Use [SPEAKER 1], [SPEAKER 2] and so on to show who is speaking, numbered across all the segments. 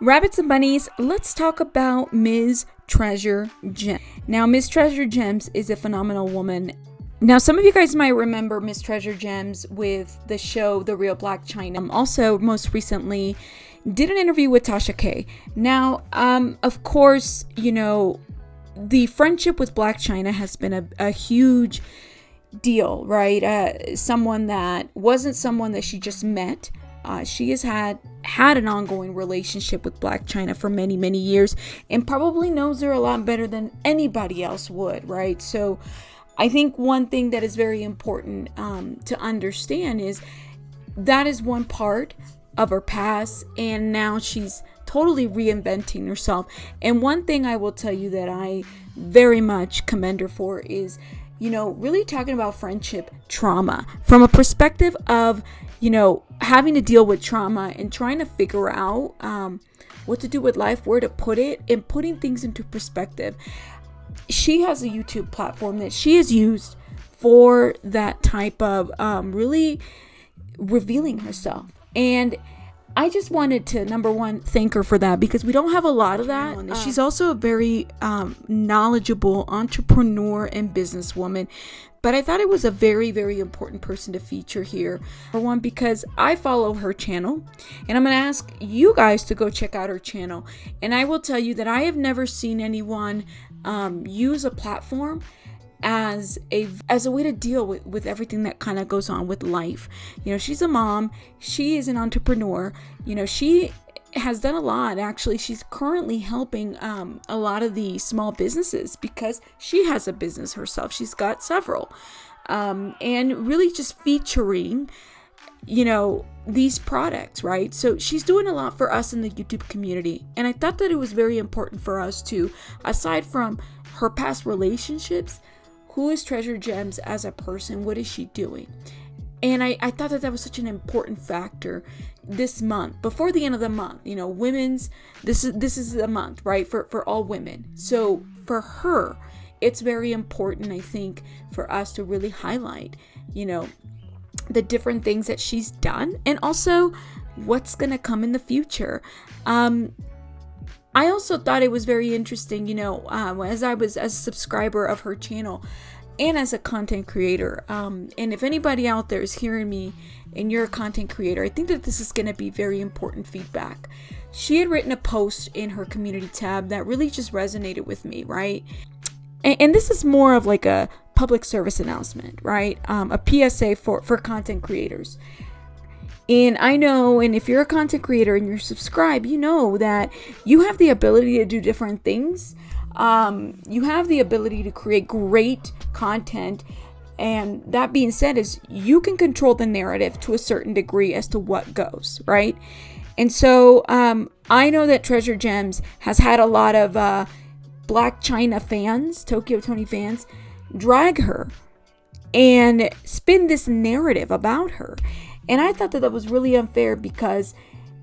[SPEAKER 1] Rabbits and bunnies, let's talk about MzTreasureGemz. Now, MzTreasureGemz is a phenomenal woman. Now, some of you guys might remember MzTreasureGemz with the show The Real Blac Chyna. Also, most recently, did an interview with Tasha K. Now, of course, you know, the friendship with Blac Chyna has been a huge deal, right? Someone that wasn't someone that she just met. She has had an ongoing relationship with Blac Chyna for many, many years and probably knows her a lot better than anybody else would, right? So I think one thing that is very important to understand is that is one part of her past, and now she's totally reinventing herself. And one thing I will tell you that I very much commend her for is, you know, really talking about friendship trauma from a perspective of, you know, having to deal with trauma and trying to figure out what to do with life, where to put it, and putting things into perspective. She has a YouTube platform that she has used for that type of really revealing herself. And I just wanted to, number one, thank her for that, because we don't have a lot of that. She's also a very knowledgeable entrepreneur and businesswoman. But I thought it was a very, very important person to feature here. For one, because I follow her channel, and I'm going to ask you guys to go check out her channel. And I will tell you that I have never seen anyone use a platform as a way to deal with everything that kind of goes on with life. You know, she's a mom, she is an entrepreneur, you know, she has done a lot. Actually, she's currently helping a lot of the small businesses because she has a business herself. She's got several, and really just featuring, you know, these products, right? So she's doing a lot for us in the YouTube community. And I thought that it was very important for us to, aside from her past relationships, who is TreasureGemz as a person? What is she doing? And I thought that was such an important factor this month, before the end of the month. You know, this is the month, right, for all women. So for her, it's very important, I think, for us to really highlight, you know, the different things that she's done and also what's going to come in the future. I also thought it was very interesting, you know, as a subscriber of her channel and as a content creator. And if anybody out there is hearing me and you're a content creator, I think that this is going to be very important feedback. She had written a post in her community tab that really just resonated with me, right? And this is more of like a public service announcement, right? A PSA for content creators. And I know, and if you're a content creator and you're subscribed, you know that you have the ability to do different things. You have the ability to create great content. And that being said, is you can control the narrative to a certain degree as to what goes, right? And so I know that TreasureGemz has had a lot of Blac Chyna fans, Tokyo Tony fans, drag her and spin this narrative about her. And I thought that was really unfair, because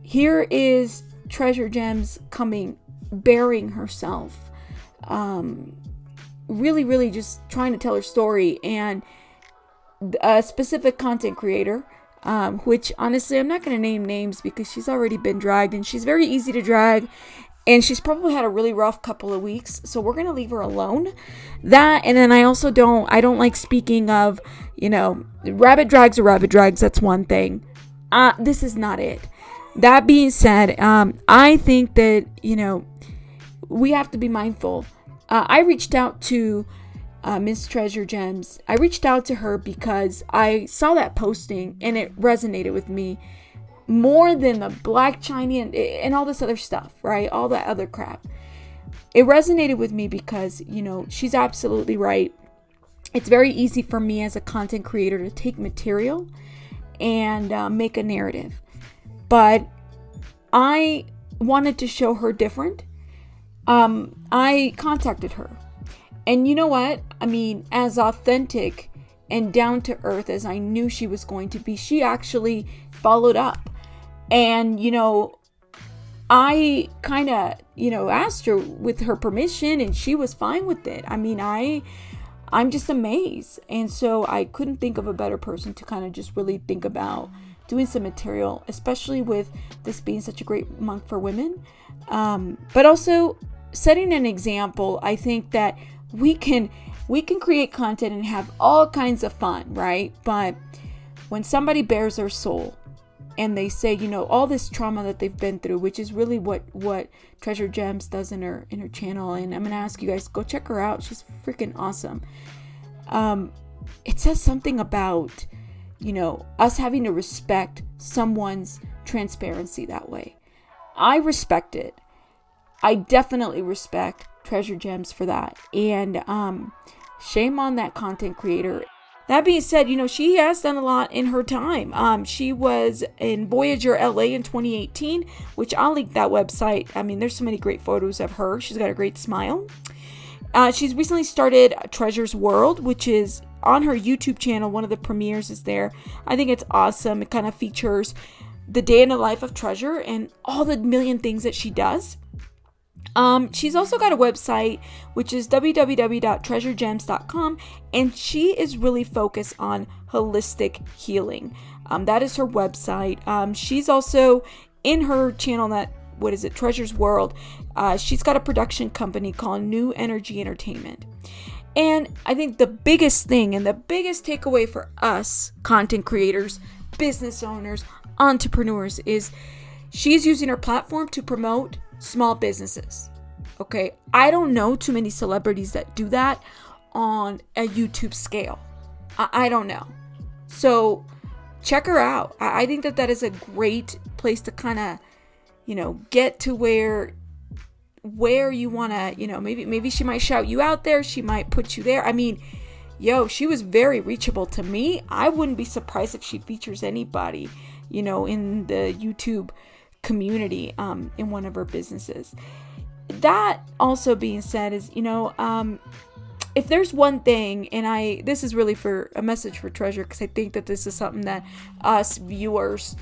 [SPEAKER 1] here is TreasureGemz coming, bearing herself, really, really just trying to tell her story. And a specific content creator, which honestly, I'm not going to name names because she's already been dragged and she's very easy to drag. And she's probably had a really rough couple of weeks. So we're going to leave her alone. That, and then I don't like speaking of, you know, rabbit drags are rabbit drags. That's one thing. This is not it. That being said, I think that, you know, we have to be mindful. I reached out to MzTreasureGemz. I reached out to her because I saw that posting and it resonated with me more than the Blac Chyna and all this other stuff, right? All that other crap. It resonated with me because, you know, she's absolutely right. It's very easy for me as a content creator to take material and make a narrative. But I wanted to show her different. I contacted her. And you know what? I mean, as authentic and down to earth as I knew she was going to be, she actually followed up. And, you know, I kind of, you know, asked her with her permission and she was fine with it. I mean, I'm just amazed. And so I couldn't think of a better person to kind of just really think about doing some material, especially with this being such a great month for women. But also setting an example. I think that we can create content and have all kinds of fun, right? But when somebody bears their soul and they say, all this trauma that they've been through, which is really what TreasureGemz does in her channel. And I'm going to ask you guys, go check her out. She's freaking awesome. It says something about, us having to respect someone's transparency that way. I respect it. I definitely respect TreasureGemz for that. And shame on that content creator. That being said, she has done a lot in her time. She was in Voyager LA in 2018, which I'll link that website. I mean, there's so many great photos of her. She's got a great smile. She's recently started Treasure's World, which is on her YouTube channel. One of the premieres is there. I think it's awesome. It kind of features the day in the life of Treasure and all the million things that she does. She's also got a website, which is www.TreasureGemz.com, and she is really focused on holistic healing. That is her website. She's also in her channel Treasure's World. She's got a production company called New Energy Entertainment. And I think the biggest thing and the biggest takeaway for us content creators, business owners, entrepreneurs is she's using her platform to promote small businesses. Okay, I don't know too many celebrities that do that on a YouTube scale. I don't know. So check her out. I think that is a great place to kind of, get to where you want to, maybe she might shout you out there. She might put you there. I mean, she was very reachable to me. I wouldn't be surprised if she features anybody, in the YouTube community, in one of her businesses. That also being said is, if there's one thing, and this is really for a message for Treasure, because I think that this is something that us viewers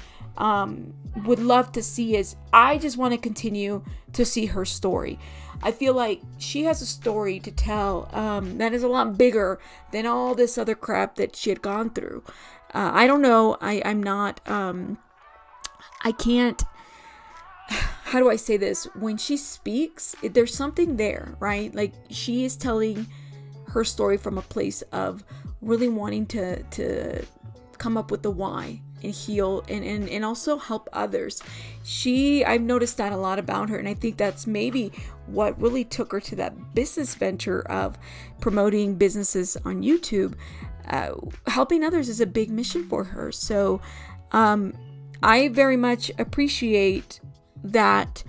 [SPEAKER 1] would love to see, is I just want to continue to see her story. I feel like she has a story to tell that is a lot bigger than all this other crap that she had gone through. I don't know. I'm not, I can't, how do I say this? When she speaks, there's something there, right? Like, she is telling her story from a place of really wanting to come up with the why and heal and also help others. I've noticed that a lot about her, and I think that's maybe what really took her to that business venture of promoting businesses on YouTube. Helping others is a big mission for her. So I very much appreciate that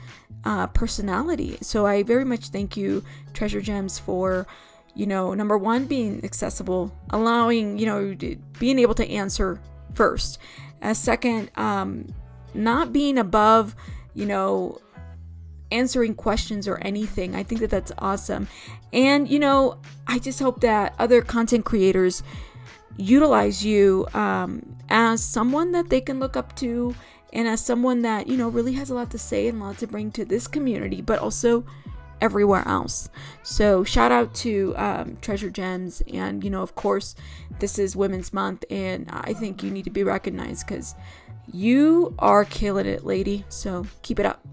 [SPEAKER 1] personality. So I very much thank you, TreasureGemz, for number one, being accessible, allowing being able to answer first. Second, not being above answering questions or anything. I think that that's awesome. And I just hope that other content creators utilize you as someone that they can look up to, and as someone that, really has a lot to say and a lot to bring to this community, but also everywhere else. So shout out to TreasureGemz. And, of course, this is Women's Month, and I think you need to be recognized because you are killing it, lady. So keep it up.